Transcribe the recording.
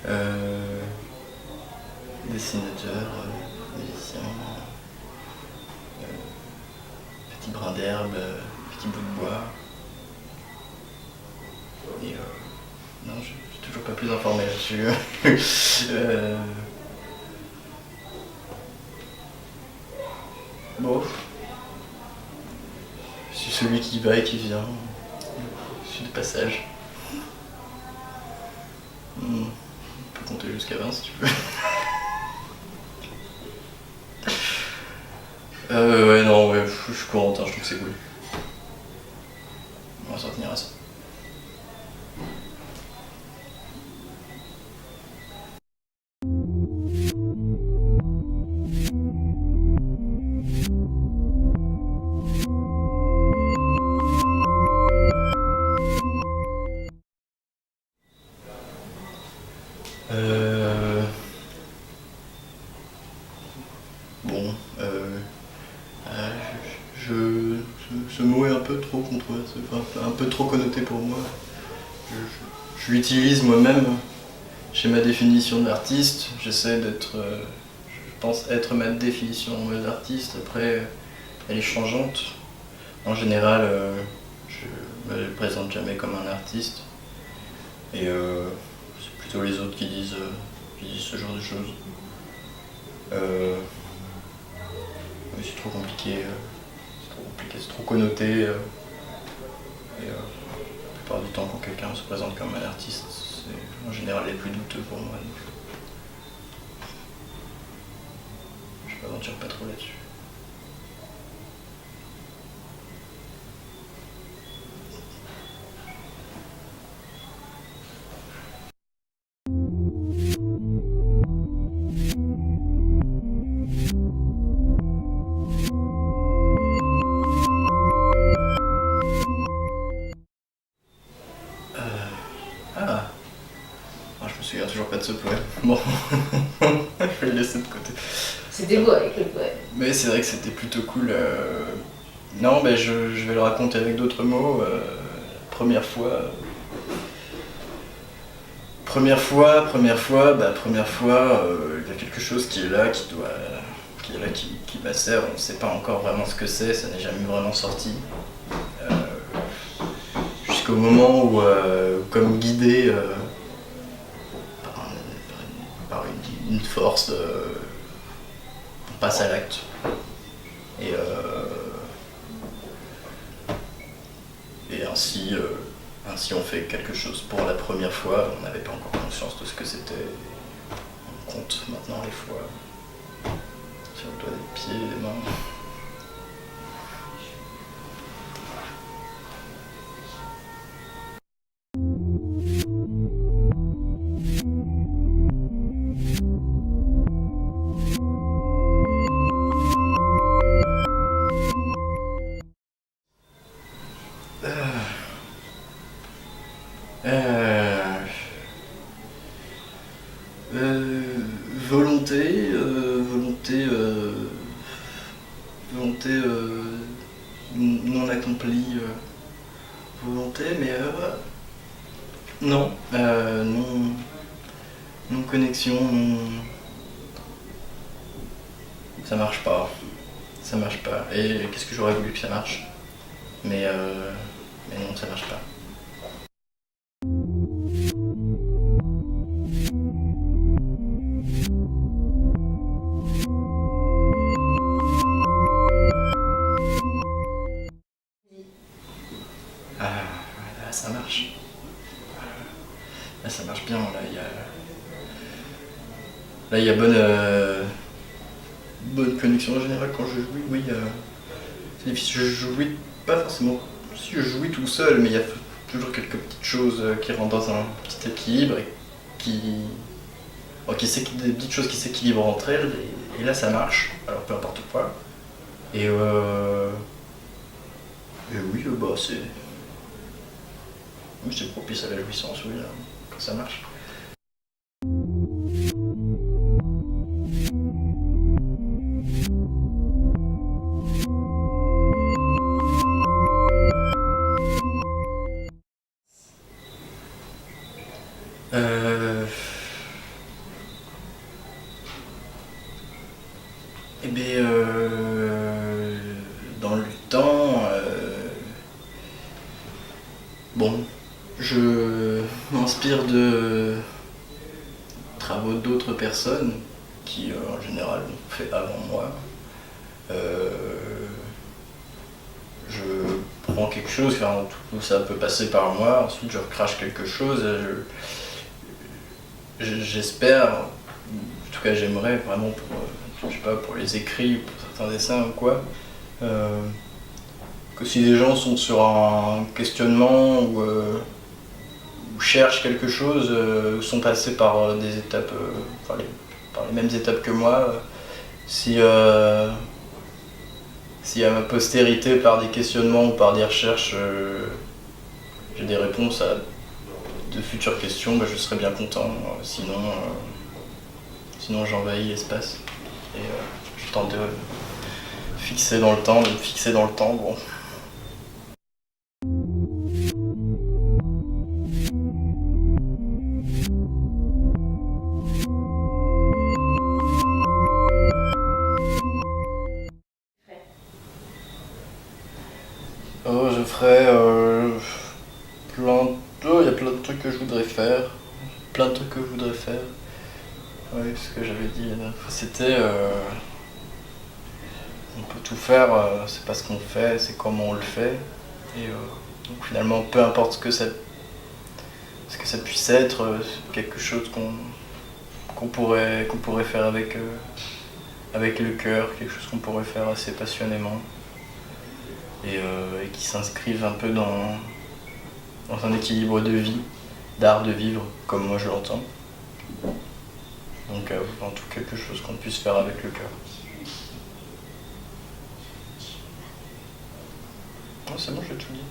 Euh, Dessinateur, musicien, petit brin d'herbe, petit bout de bois. Et non, je suis toujours pas plus informé là-dessus. Bon, je suis celui qui va et qui vient. Je suis de passage. On peut compter jusqu'à 20 si tu veux. Ouais, non, ouais, je suis corentin, je trouve que c'est cool. On va s'en tenir à ça. Bon, ce mot est un peu trop controversé, enfin, un peu trop connoté pour moi. Je l'utilise moi-même chez ma définition d'artiste. J'essaie d'être, je pense être ma définition d'artiste. Après, elle est changeante. En général, je me présente jamais comme un artiste. Et c'est plutôt les autres qui disent ce genre de choses. Mais c'est trop compliqué, c'est trop connoté. Et la plupart du temps, quand quelqu'un se présente comme un artiste, c'est en général les plus douteux pour moi. Donc, je ne m'aventure pas trop là-dessus. Je me souviens toujours pas de ce poème. Bon, je vais le laisser de côté. C'était beau avec le poème. Mais c'est vrai que c'était plutôt cool. Non, mais je vais le raconter avec d'autres mots. Première fois, il y a quelque chose qui est là, qui m'assère. On ne sait pas encore vraiment ce que c'est, ça n'est jamais vraiment sorti. Jusqu'au moment où, comme guidé par une force, on passe à l'acte. Et ainsi on fait quelque chose pour la première fois. On n'avait pas encore conscience de ce que c'était. On compte maintenant les fois sur le doigt des pieds et des mains. Volonté, volonté non accomplie, volonté, mais non, non connexion, ça marche pas, ça marche pas. Et qu'est-ce que j'aurais voulu que ça marche, mais non, ça marche pas. Là, ça marche. Là, ça marche bien. Là, il y a bonne connexion en général quand je jouis. Oui, c'est difficile. Je jouis pas forcément. Si je jouis tout seul, mais il y a toujours quelques petites choses qui rentrent dans un petit équilibre et des petites choses qui s'équilibrent entre elles. Et là, ça marche. Alors, peu importe quoi. Et oui, bah c'est. Oui, c'est propice à la jouissance, oui, quand ça marche. Eh bien, dans le temps, bon, je m'inspire de travaux d'autres personnes qui, en général, l'ont fait avant moi. Je prends quelque chose, enfin, tout ça peut passer par moi, ensuite je recrache quelque chose. J'espère, en tout cas j'aimerais vraiment pour, je sais pas, pour les écrits, pour certains dessins ou quoi, que si les gens sont sur un questionnement ou cherchent quelque chose, sont passés par des étapes, par les mêmes étapes que moi, si à ma postérité, par des questionnements ou par des recherches, j'ai des réponses à de futures questions, je serais bien content. Sinon j'envahis l'espace. Et je tente de me fixer dans le temps. Bon. Oh, je ferais il y a plein de trucs que je voudrais faire. Oui, ce que j'avais dit la dernière fois, c'était on peut tout faire, c'est pas ce qu'on fait, c'est comment on le fait. Et donc finalement, peu importe ce que ça puisse être, quelque chose qu'on pourrait faire avec le cœur, quelque chose qu'on pourrait faire assez passionnément. Et qui s'inscrivent un peu dans un équilibre de vie, d'art de vivre, comme moi je l'entends. Donc en tout quelque chose qu'on puisse faire avec le cœur. Oh, c'est bon, j'ai tout dit.